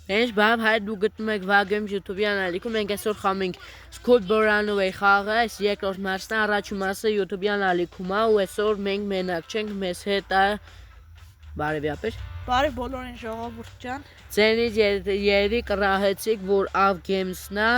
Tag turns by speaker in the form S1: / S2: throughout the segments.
S1: Ես բավ հայ դու գտնում եք Վագեմ YouTube-յան ալիքում, մենք այսօր խաղում ենք Skull Boranov-ի խաղը, այս երկրորդ մասն է, առաջին մասը YouTube-յան ալիքում է ու այսօր մենք մենակ չենք, մեզ հետ է բարև ապեր։
S2: Բարև բոլորին ժողովուրդ ջան։
S1: Ձենից երևի կռահեցիք, որ Av Games-ն է,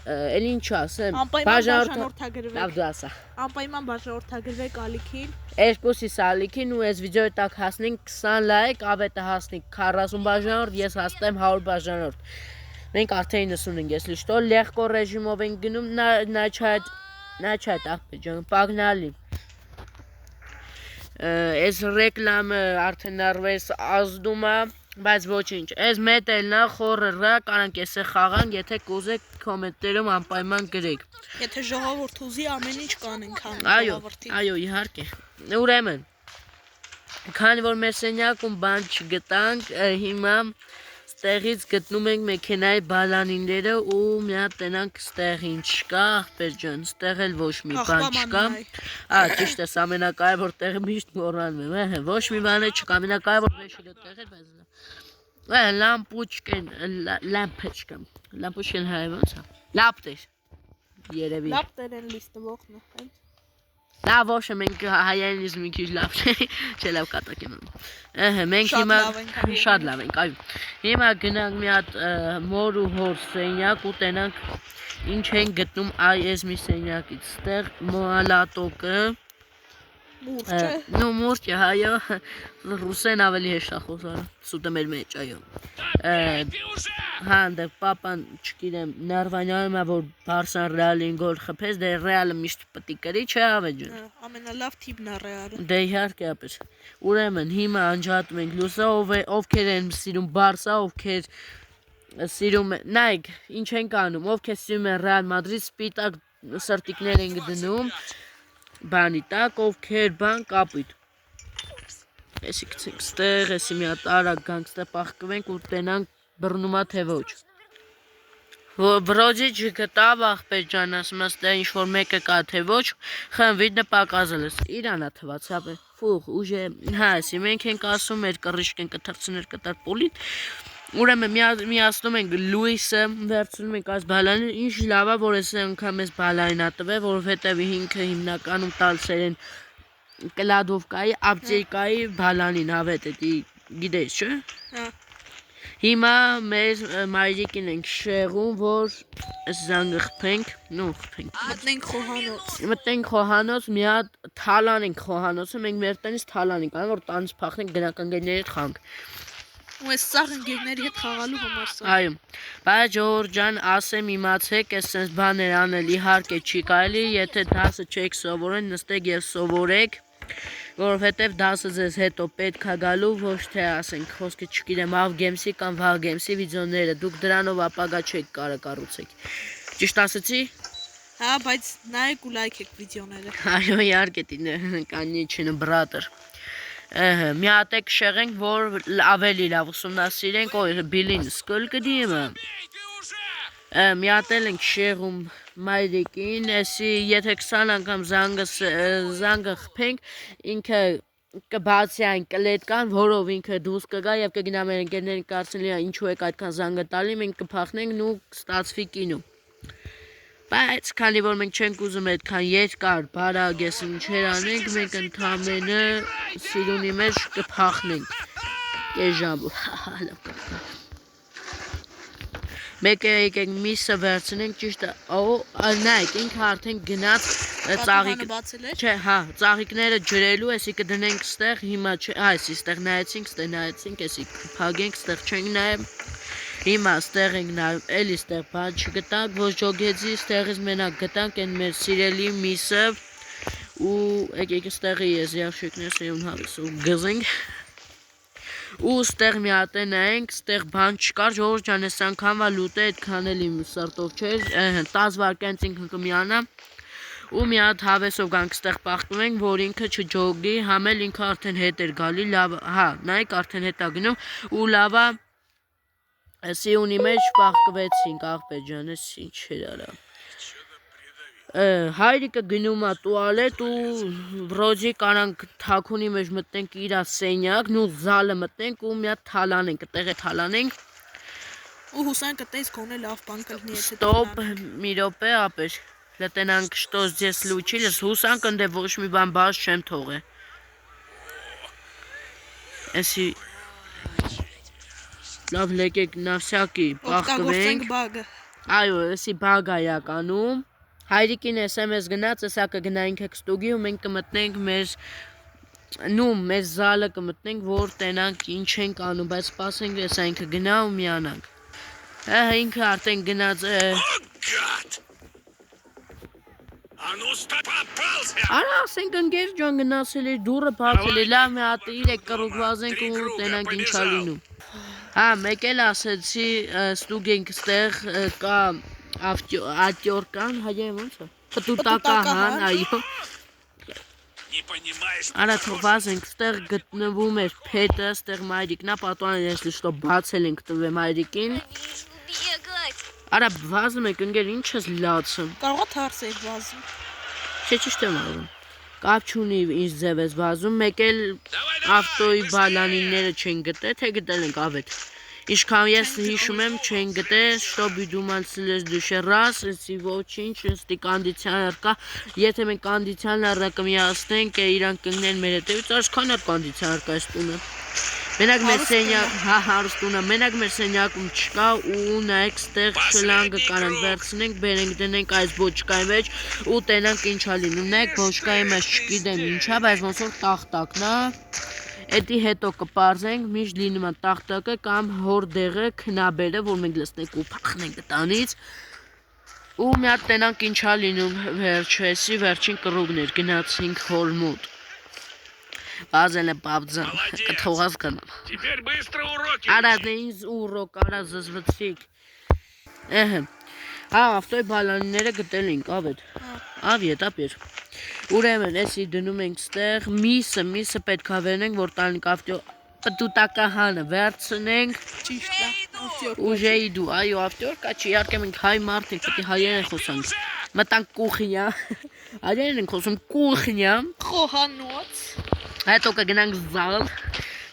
S1: էլ ինչ ասեմ, բաժանորդագրվեք։
S2: Անպայման բաժանորդագրվեք ալիքին։
S1: Երկուսիս ալիքին ու այս վիդեոյի տակ հասնենք 20 լայք, ավետը հասնենք 40 բաժանորդ, ես հասնեմ 100 բաժանորդ։ Մենք արդեն 90 ենք, если что, легко ռեժիմով ենք գնում, начать, ախպեջան, պագնալի։ Այս ռեկլամը արդեն արվես ազդում է, բայց ոչինչ, այս մետելն է, խորը ռա, կանանք ես է խաղանք, եթե կուզեք կոմենտերում անպայման գրեք։
S2: Եթե ժողովուրդ ուզի ամեն ինչ կանենք
S1: ժողովրդին։ Այո, իհարկե։ Ուրեմն, քանի որ մեր սենյակում բան չգտանք, հիմա ստեղից գտնում ենք մեքենայի բալանինները ու մի հատ տենանք ստեղ ինչ կա, ախպեր ջան, ստեղ էլ ոչ մի բան չկա։ Ճիշտ է, ամենակարևոր տեղը միշտ մոռանում եմ, ոչ մի բան չկա, ամենակարևոր վեշիլը տեղը, բայց լամպուչկան հայ ոնց է։ Լապտեր։ Երևի։
S2: Լապտեր են լիստվողն է։
S1: Լավ ոչ մենք հայերենից մի քիչ լավ չէ լավ կատակ եմ մենք հիմա շատ լավ ենք այո հիմա գնանք մի հատ մոր ու հոր սենյակ ու տենանք ինչ են գտնում այս մի սենյակից ստեղ մոալատոկը նո մուրճը հայո ռուսեն ավելի հեշտ է խոսալը սուտը մեր մեջ այո հա դե պապան չգիտեմ նարվանյանը մա որ Բարսան Ռեալին գոլ խփեց դե Ռեալը միշտ պետք է կրի չէ ավեջան
S2: ամենալավ թիպն է Ռեալը
S1: դե իհարկե ապեր ուրեմն հիմա անջատում ենք լուսա ովքեր են սիրում Բարսա ովքեր սիրում նայեք ինչ ենք անում ովքեր սիրում են Ռեալ Մադրիդ սպիտակ սրտիկներ են դնում բանի տակ ովքեր բան կապույտ Էսի գցենք ստեղ, էսի մի հատ արագ գանք ստեղ պահկվենք ու տենանք բռնումա թե ոչ Վրոջի չգտավ ախպեր ջան ասում ստեղ ինչ-որ մեկը կա թե ոչ խն վիդնը պակազել ես իրանա թված ապեր ֆուղ ուժե հա էսի մենք ենք ասում մեր կռիշկ են կթրցներ կտար պոլիտ ուրեմն միացնում ենք լույսը վերցնում ենք այս բալանին ինչ լավ է որ այս անգամ էս բալանին ա տվել որովհետև ինքը հիմնականում տալսեր են կլադովկայի, ապտեկայի բալանին հավետ էդի գիտես չէ հիմա մեր մայրիկին ենք շեղում որ զանգը խփենք նո խփենք մտնենք խոհանոց մի հատ թալան ենք խոհանոցը մենք մեր տնից թալան ենք անում որ տանից փախնենք գնանք ընկերների հետ խաղանք
S2: ու այս սաղ ընկերների հետ խաղալու համար սա
S1: այո բայց Ժողովուրդ ջան ասեմ իմացեք այս sense բաներ անել իհարկե չի կարելի եթե դասը չեք սովորեն նստեք եւ սովորեք որովհետև դասը ձեզ հետո պետք է գալու ոչ թե ասենք խոսքը չգիտեմ Av Games-ի կամ Vag Games-ի վիդեոները դուք դրանով ապագա չեք կարող կառուցեք ճիշտ ասեցի
S2: հա բայց նայեք ու լայքեք վիդեոները
S1: այո իհարկե конечно բրատեր մի հատ եք շեղենք որ ավելի լավ ուսումնասիրենք օ բիլին սկոլ կդիմը մի հատ ենք շեղում մայրիկին էսի եթե 20 անգամ զանգը խփենք ինքը կբացի այն կլետկան որով ինքը դուրս կգա եւ կգնա մեր ընկերներին կարծելի է ինչու եք այդքան զանգը տալի մենք կփախնենք ու կստացվի կինո բայց քանի որ մենք չենք ուզում այդքան երկար բարակ ես ինչեր անենք մենք ընդամենը սիրունի մեջ կփախնենք կես ժամ մեկը եկեք միսը վերցնենք ճիշտ նայեք ինքը արդեն գնաց ծաղիկները ջրելու էսի կդնենք ստեղ հիմա այսի ստեղ նայեցինք էսի փագենք ստեղ չենք նայեմ հիմա ստեղ ենք նայում էլի ստեղ բան չգտանք ոչ ջոգեցի ստեղից մենակ գտանք այն մեր սիրելի միսը ու եկեք ստեղի ես ящикներս ուն հավես ու գզենք ու ստեղ մի հատ նայենք ստեղ բան չկար ժողովուրդ ջան այս անգամվա լուտը այդքան էլ իմ սրտով չէր 10 վայրկյանից ինքը կմիանա ու մի հատ հավեսով գանք ստեղ պահկվենք որ ինքը չջոգի համ էլ ինքը արդեն հետ էր գալի լավ հա նայեք արդեն հետ է գնում ու լավա սիունի մեջ պահկվեցինք ախպեր ջան էս ինչ էր արա հայրիկը գնում է տուալետ ու վրոջի կանանք թաքունի մեջ մտնենք իր սենյակ ու զալը մտնենք ու մի հատ թալանենք տեղը թալանենք
S2: Ու Հուսան կտես կոնե լավ բան կլինի եթե
S1: Ստոպ մի րոպե ապեր լետնանք что здесь случилось հուսանք ընդ ոչ մի բան բաց չեմ թողե Էսի լավ լեկեք նա всякий
S2: օգտագործենք բագը
S1: այո էսի բագ է իրականում հայրիկին SMS գնաց հեսա կգնայինք ստուգի ու մենք կմտնենք մեր զալը կմտնենք որ տենանք ինչ ենք անում բայց սպասենք հեսա ինքը գնա ու միանանք ինքը արդեն գնաց Արա ասենք ընկեր ջան գնացել էր դուրը բացել էր լավ մի հատ 3 կռուկ վազենք ու տենանք ինչա լինում Հա մեկ էլ ասեցի ստուգենք ստեղ կա ատյոր կան հայերեն ոնց է պտուտակահան այո Արա թող վազենք ստեղ գտնվում էր փետը ստեղ մայրիկն է պատուանը ես լիշտո բացել ենք տվեմ մայրիկին Արա վազում եք ընկեր ինչ ես լացում
S2: Կարող է թարսեր վազում
S1: Չէ ճիշտ եմ ասում Կապ չունի ինչ ձև ես վազում մեկ էլ ավտոյի բալանիները չեն գտե թե գտել ենք ավետ Ինչքան ես հիշում եմ չեն գտե чтобы думал слез душе раз если ոչինչ ըստի կոնդիցիոներ կա եթե մենք կոնդիցիոները կմիացնենք իրանք կգնեն մեր հետևից այսքան է կոնդիցիոներ կա այս տունը Մենակ մեր սենյակ հա հարստունը մենակ մեր սենյակում չկա ու նայեք ստեղ շլանգը կանանք վերցնենք բերենք դնենք այս բոճկայի մեջ ու տենանք ինչա լինում նայեք բոճկայի մեջ չգիտեմ ինչա բայց ոնց որ տախտակն է Էդի հետո կպարզենք միշտ լինում է տախտակը կամ հորդեղը քնաբերը որ մենք լցնենք ու փախնենք տանից ու մի հատ տենանք ինչա լինում վերջեսի վերջին կռուգներ գնացինք հոր մոտ Բազել է բաբձան կթողած գնամ
S3: Теперь быстро уроки
S1: Արա դե ինձ урок արա զզվցիկ Հա ավտոյի բալանիները գտել ենք ավետ Ավիետ ապեր Ուրեմն էսի դնում ենք ստեղ միսը պետք է վերնենք որ տանենք ավտո պտուտակահանը վերցնենք
S2: Ճիշտ է ավտյոր
S1: Ուժե իդու այո ավտորկա չի իհարկե մենք հայ մարդիկ պետք է հայերեն խոսանք մտանք կուխնյա հայերեն ենք խոսում կուխնյա
S2: Խոհանոց
S1: Հետո կգնանք զալ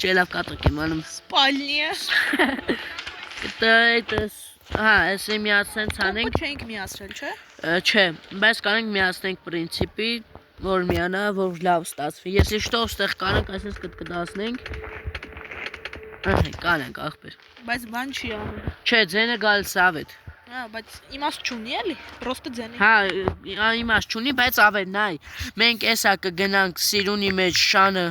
S1: Չէ լավ կատակ եմ անում
S2: Սպալնիա
S1: Հա ես միացնեն ցանենք
S2: Չենք միացրել չէ
S1: Չէ բայց կանենք միացնենք պրինցիպի որ միանա որ լավ ստացվի Если что ստեղ կանենք այսպես կտկտացնենք Կանենք ախպեր
S2: Բայց բան չի անում
S1: Չէ ձենը գալիս ավետ
S2: բայց իմաստ չունի էլի պրոստը ձենի
S1: Հա իմաստ չունի բայց ավետ նայ մենք էսա կգնանք սիրունի մեջ շանը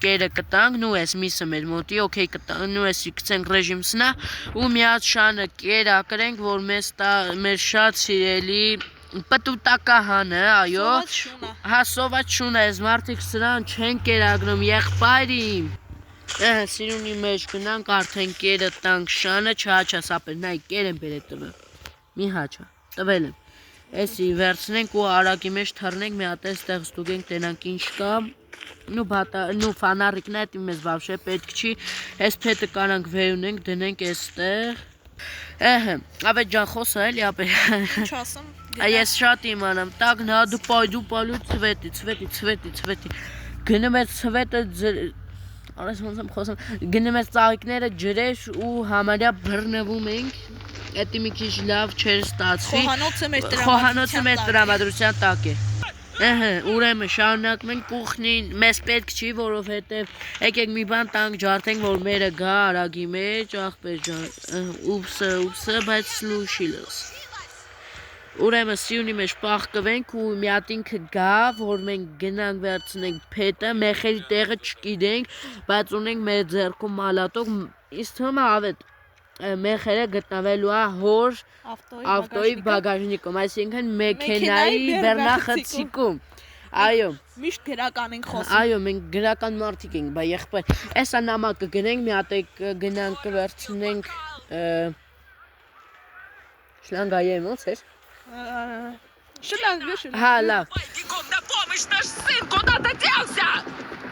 S1: կերը կտանք նու էս միսը մեր մոտի օքեյ կտանք նու էսի գցենք ռեժիմ սնա ու մի հատ շանը կերա կրենք որ մեր շատ սիրելի պտուտակահանը այո հա սոված շունը էս մարդիկ սրան չեն կերագնում եղբայրիմ Սիրունի մեջ գնանք արդեն կերը տանք շանը չհաչա սապեր նայ կեր եմ բերե տվը մի հաչա տվել եմ էսի վերցնենք ու արագի մեջ թռնենք մի հատ այստեղ ստուգենք տենանք ինչ կա նու ֆանարիկն է դի մեզ վավշե պետք չի այս փետը կանանք վերունենք դնենք այստեղ ավետ ջան խոսա էլի ապե
S2: Ինչ ասեմ
S1: Ես շատ իմանամ так надо пойду полю цветы գնում է ցվետը Արես ոնց եմ խոսում գնում ես ծաղիկները ջրеш ու համարյա բռնվում ենք Էդի մի քիչ լավ չէր ստացվի Խոհանոցը մեր տրամադրության տակ է Ուրեմն շարունակում ենք կուխնին մեզ պետք չի որովհետև եկեք մի բան տանք ջարդենք որ մերը գա արագի մեջ ախպեր ջան ուպսը բայց слушилось Ուրեմն սյունի մեջ պաղկվենք ու մի հատ ինքը գա, որ մենք գնանք վերցնենք փետը, մեխերի տեղը չգիտենք, բայց ունենք մեր ձեռքում մալատող, իսկ թվում է ավետ մեխերը գտնվելու է հոր ավտոյի բագաժնիկում, այսինքն մեքենայի բեռնախցիկում։ Այո։
S2: Միշտ գրական ենք խոսում։
S1: Այո, մենք գրական մարդիկ ենք, բա եղբայր։ Էսա նամակը գնենք, մի հատ գնանք վերցնենք շլանգայեմ ոնց էր։
S2: Շլանգը
S1: Հա, լավ։
S3: Бегом на помощь, наш сын куда-то делся!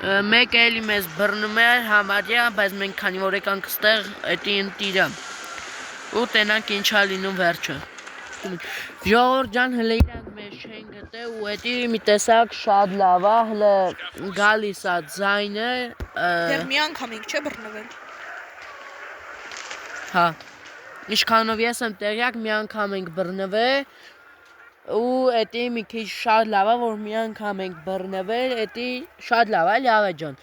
S1: Մեկ էլի մեզ բռնում էր համարյա, բայց մենք քանի որ եկանք ստեղ էդի ընտիրը։ Ու տենանք ինչա լինում վերջը։ Ժողովուրդ ջան, հլը իրանք մեզ չեն գտե ու էդի մի տեսակ շատ լավ է, հլը գալիս է ձայնը։
S2: Դեռ մի անգամ ենք չէ բռնվել։
S1: Հա։ Ինչքանով ես եմ տեղյակ, մի անգամ ենք բռնվել ու էդի մի քիչ շատ լավ է, որ մի անգամ ենք բռնվել, էդի շատ լավ է, լավ է ջան։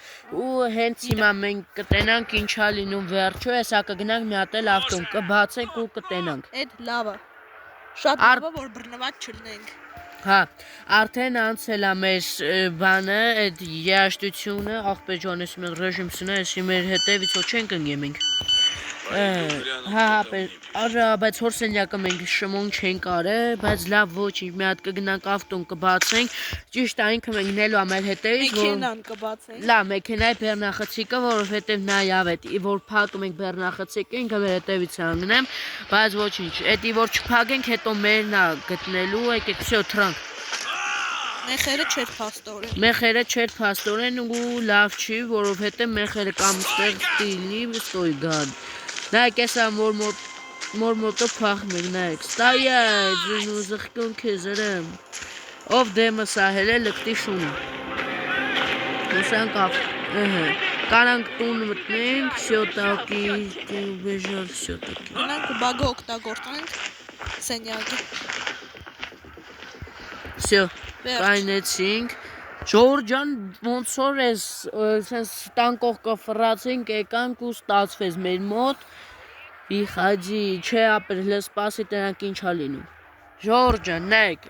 S1: Ու հենց հիմա մենք կտենանք ինչա լինում վերջո, հեսա կգնանք մի հատ էլ ավտոն կբացենք ու կտենանք։
S2: Էդ լավ է։ Շատ լավ է, որ բռնված չլինենք։
S1: Հա, արդեն անցել է մեր բանը, այդ երաժշտությունը, աղբեր ջան, ես մեր ռեժիմսն է, եսի մեր հետևից ոչ չենք ընգեմ ենք։ Հա, արա, բայց հոր սենյակը մենք շմոն չենք արել, բայց լավ ոչինչ, մի հատ կգնանք ավտոն կբացենք, ճիշտ է ինքը մենք նելու է մեր հետևից,
S2: Մեքենան կբացենք։
S1: լավ, մեքենայի բեռնախցիկը, որովհետև նա յավ է, որ փակում ենք բեռնախցիկը, ինքը մեր հետևից է անգնեմ, բայց ոչինչ, էդի որ չփակենք, հետո մերն է գտնելու, եկեք, всё, թրանք։
S2: Մեխերը չէր փաստորեն։
S1: Մեխերը չէր փաստորեն ու լավ չի, որովհետև մեխերը կամ ստեղ ստիլնի, ստոյ գան։ Նայեք, եսա մորմոտը փախն ենք, նայեք, ստայա, ձնու զղկուն քեզ երեմ, ով դեմս ահել է լկտի շունը, ուսանք ավ, կանանք տուն մտնենք, սյոտակի, բեժար սյոտակի։
S2: Գնանք բագը օգտագործենք սենյակի։
S1: Всё, կայնեցինք, Ժորժան ոնց որ ես տանկող կֆրացինք եկանք ու ստացվեց մեր մոտ ի խաջի չէ ապեր լսպասի տրանք ինչա լինում Ժորժան նայք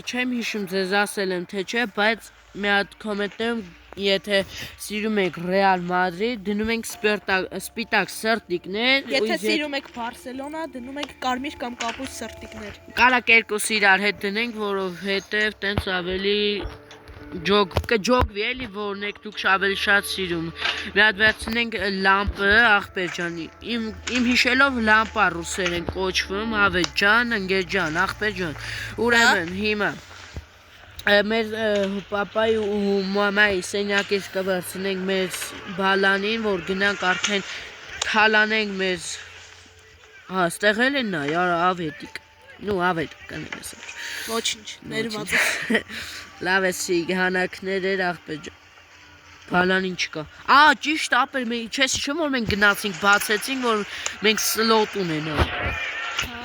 S1: չեմ հիշում ձեզ ասել եմ թե չէ բայց մի հատ կոմենտեմ եթե սիրում եք Ռեալ Մադրիդ դնում ենք սպիտակ սրտիկներ
S2: Եթե սիրում եք Բարսելոնա դնում եք կարմիր կամ կապույտ սրտիկներ
S1: Կարակ երկուս իրար հետ դնենք որովհետև տենց ավելի կջոգվի էլի որնեք դուք ավելի շատ սիրում մի հատ վերցնենք լամպը աղբեր ջանի իմ հիշելով լամպա ռուսերեն կոչվում ավետ ջան ընկեր ջան աղբեր ջան ուրեմն հիմա մեր պապայի ու մամայի սենյակից կվերցնենք մեր բալանին որ գնանք արդեն թալանենք մեր ստեղ էլ են նա ավետիկ նու ավետ կանենք
S2: Ոչինչ ներված է
S1: Լավ է սիգանակներ էր աղբեջ Բալանին չկա ճիշտ ապեր չես հիշում որ մենք գնացինք բացեցինք որ մենք սլոտ ունենանք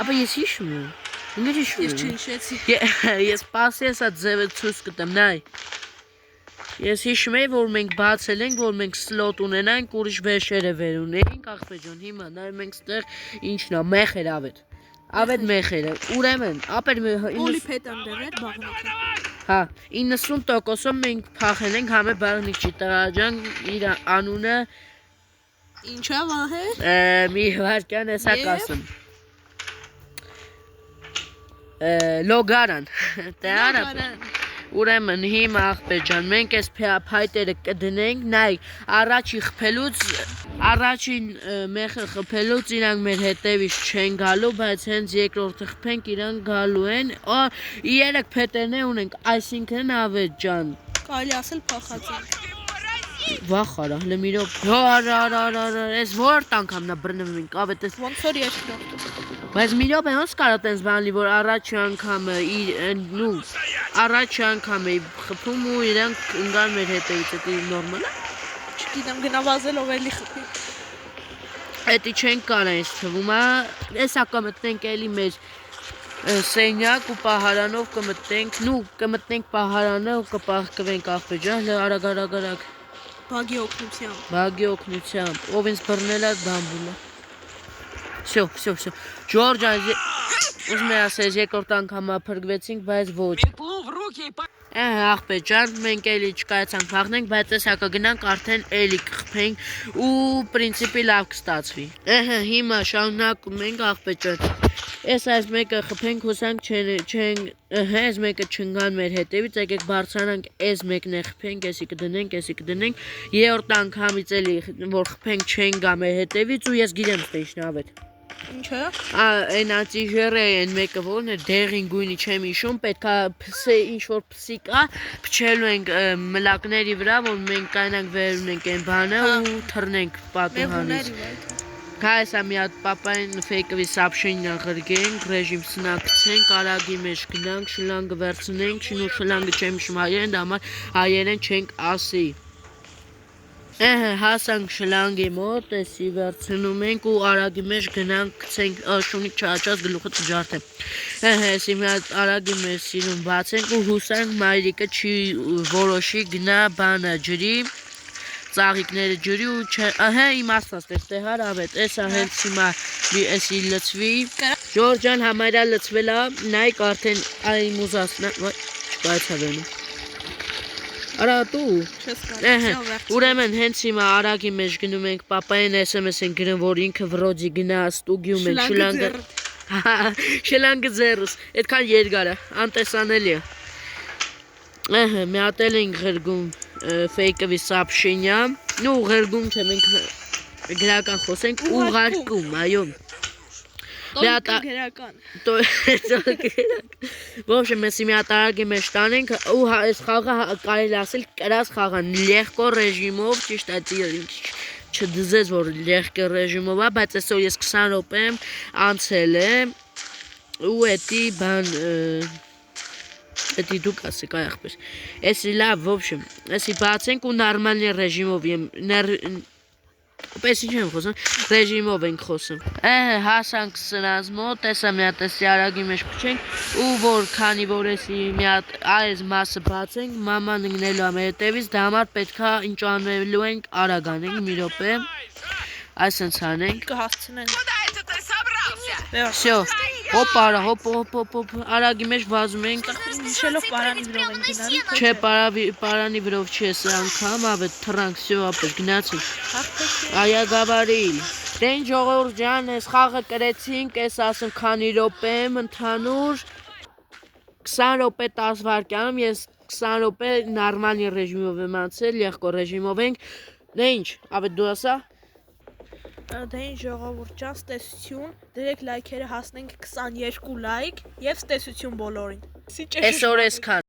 S1: ապա ես հիշում եմ Ես
S2: չհիշեցի
S1: Ես պասի ես այդ ձևը ցույց կտեմ նայ Ես հիշում եմ որ մենք բացել ենք որ մենք սլոտ ունենանք ուրիշ վեշերը վեր ունեինք աղբեջ հիմա նայ մենք ստեղ ինչն է մեխեր ավետ Ավետ մեխերը ուրեմն ապեր
S2: Պոլիփետան դեր բաղնիքը
S1: Հա 90%-ով մենք փախել ենք համե բաղնիքի տղաջան իր անունը
S2: Ինչա վահե
S1: մի վարկյան հեսա կասեմ Լոգարան Ուրեմն հիմա աղբեր ջան մենք այս փայտերը կդնենք նայ առաջի խփելուց առաջին մեխը խփելուց իրանք մեր հետևից չեն գալու բայց հենց երկրորդը խփենք իրանք գալու են երեք փետերներ ունենք այսինքն ավետ ջան
S2: կարելի ասել փախած ենք
S1: Վախ արա լմիրով այս որ անգամ նա բռնում ենք ավետ այս
S2: ոնց որ երկրորդ
S1: Բայց մի րոպե ոնց կարա տենց բան լի որ առաջի անգամը նու առաջի անգամը խփում ու իրանք ընկան մեր հետևից դա նորմալ է
S2: Չգիտեմ գնավազելով էլի խփի
S1: Էդի չենք կարա ինձ թվում է Էսա կմտնենք էլի մեր սենյակ ու պահարանով կմտնենք նու կմտնենք պահարանը ու կպահկվենք աղբեր ջան արագ
S2: Բագի օգնությամբ
S1: ով ինձ բռնել է դամբուլը Всё Ջորջան ուզում եմ ասել երկրորդ անգամ փրկվեցինք բայց ոչ
S3: Метлу в руки и
S1: աղբեր ջան մենք էլի չկայացանք փախնենք բայց էսա կգնանք արդեն էլի կխփենք ու պրինցիպի լավ կստացվի հիմա շարունակում ենք աղբեր ջան այս մեկը խփենք հուսանք չեն այս մեկը չընկան մեր հետևից եկեք բարձրանանք այս մեկն է խփենք էսի կդնենք երրորդ անգամից էլի որ խփենք չեն գա մեր հետևից ու ես գիտեմ թե ինչն ավետ
S2: Ինչը
S1: Այն անտիժերը են մեկը որն է դեղին գույնի չեմ հիշում պետքա ինչ որ փսի կա փչելու ենք մլակների վրա որ մենք կանանք վեր ունենք այն բանը ու թռնենք պատուհանից Կայսա մի հատ պապային ֆեյկովի սապշենյա ղրգենք ռեժիմ սնակցենք արագի մեջ գնանք շլանգը վերցնենք շլանգը չեմ հիշում հայերեն դա համար հայերեն չենք ասի Հասանք շլանգի մոտ, էսի վերցնում ենք ու արագի մեջ գնանք գցենք շունիկ չաճած գլուխը ջարդեմ։ Էսի մի հատ արագի մեջ սիրուն բացենք ու հուսանք մայրիկը չի որոշի գնա բանը ջրի, ծաղիկները ջրի ու իմաստած այստեղ հարավետ, էսա հենց հիմա էսի լցվի։ Ժորջան համարյա լցվել է, նայք արդեն այ մուզասն չկայացավենում։ Արա դու ուրեմն հենց հիմա արագի մեջ գնում ենք պապային SMS են գրում որ ինքը վրոդի գնա ստուդիում են շլանգը ձեռուս այդքան երկար է անտեսանելի է մի հատ էլ ենք ղրգում ֆեյկովի սապշենյա ու ղրգում թե մենք գրական խոսենք ուղարկում այո
S2: Գերական։
S1: В общем, если мы атарագի մեջ տանենք ու այս խաղը կարելի ասել կրած խաղը լեգկո ռեժիմով ճիշտ է չդզես որ լեգկո ռեժիմով է բայց այսօր ես 20 րոպե անցել եմ ու էդի բան էդի դուք ասեք այ ախպեր էսի լավ в общем էսի բացենք ու նորմալի ռեժիմով Պես ինչ եմ խոսում, ռեժիմով ենք խոսում հասանք սրանց մոտ, տեսա մի հատ էսի արագի մեջ փչենք ու որ քանի որ էսի մի հատ այս մասը բացենք, մաման ընկնելու է մեր հետևից, դա համար պետքա ինչ անելու ենք արագ անենք մի րոպե այսպես անենք
S2: Կհասցնենք
S3: Куда это ты собрался?
S1: Всё, հոպ արա, հոպ արագի մեջ վազում ենք
S2: Միշելով պարանի վրով ենք գնալու
S1: Չէ, պարանի վրով չի ես անգամ, ավետ թրանք, всё, ապեր, գնացինք Այա գավարիլ Դե ինչ ժողովուրդ ջան, այս խաղը կրեցինք, ես ասում քանի րոպե եմ ընդհանուր 20 րոպե 10 վայրկյանում, ես 20 րոպե նորմալի ռեժիմով եմ անցել, լեգկո ռեժիմով ենք Դե ինչ, ավետ դու ասա
S2: Դե ինչ ժողովուրդ ջան, ստեսություն, դրեք լայքերը հասնենք 22 լայք եւ ստեսություն բոլորին
S1: Այսօր այսքան